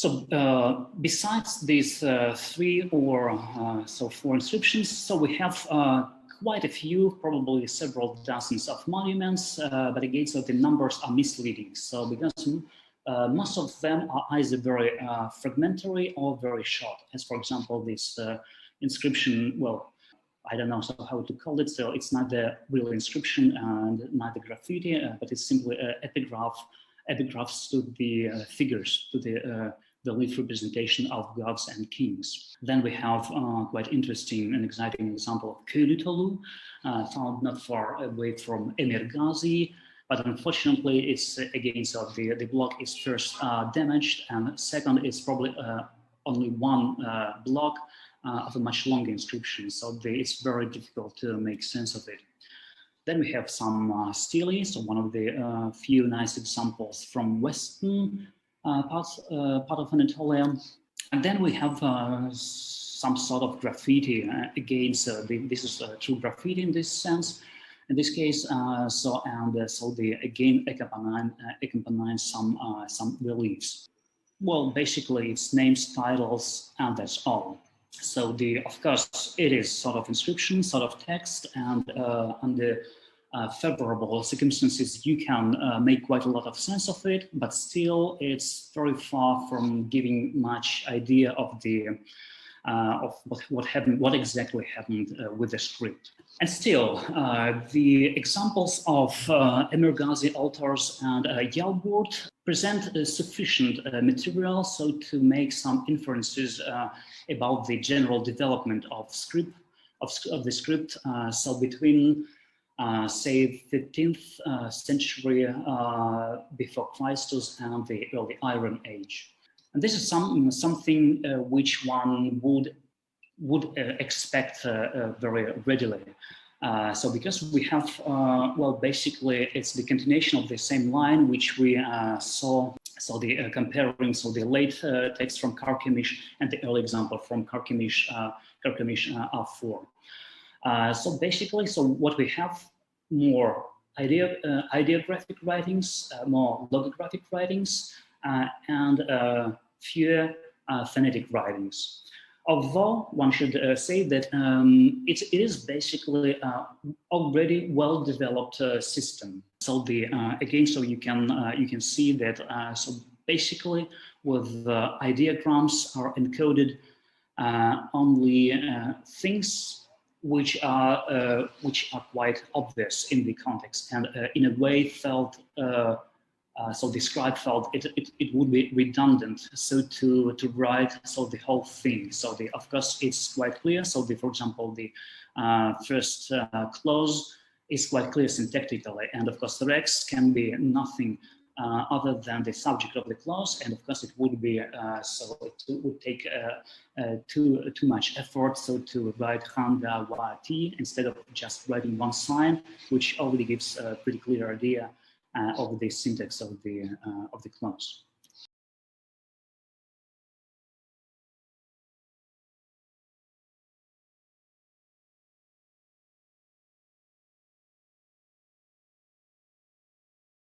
So besides these three or four inscriptions, so we have quite a few, probably several dozens of monuments, but again, so the numbers are misleading. So because most of them are either very fragmentary or very short, as for example, this inscription, well, I don't know how to call it, so it's not the real inscription and not the graffiti, but it's simply epigraphs to the figures, to the leaf representation of gods and kings. Then we have quite interesting and exciting example of Köylütolu, found not far away from Emir Gazi, but unfortunately it's again, so the block is first damaged, and second it's probably only one block of a much longer inscription, so it's very difficult to make sense of it. Then we have some stele, so one of the few nice examples from western part of Anatolia. And then we have some sort of graffiti. Again, so this is true graffiti in this sense. In this case, so they again accompany some reliefs. Well, basically, it's names, titles, and that's all. So of course, it is sort of inscription, sort of text, and under favorable circumstances, you can make quite a lot of sense of it, but still, it's very far from giving much idea of of what happened, what exactly happened with the script. And still, the examples of Emir Gazi altars and Yalburt present sufficient material so to make some inferences about the general development of the script. So between say 15th century before Christus and the early Iron Age. And this is something which one would expect very readily. So because we have, well, basically it's the continuation of the same line which we saw, so the comparing, so the late text from Carchemish and the early example from Carchemish R4. So basically, so what we have, more ideographic writings, more logographic writings, and fewer phonetic writings. Although one should say that it is basically already well-developed system. So again, so you can see that so basically with ideograms are encoded only things which are quite obvious in the context, and in a way felt so the scribe felt it would be redundant so to write so the whole thing. So of course it's quite clear. So for example the first clause is quite clear syntactically, and of course the rex can be nothing other than the subject of the clause, and of course it would be so it would take too much effort so to write handa wa ti instead of just writing one sign, which already gives a pretty clear idea of the syntax of the clause.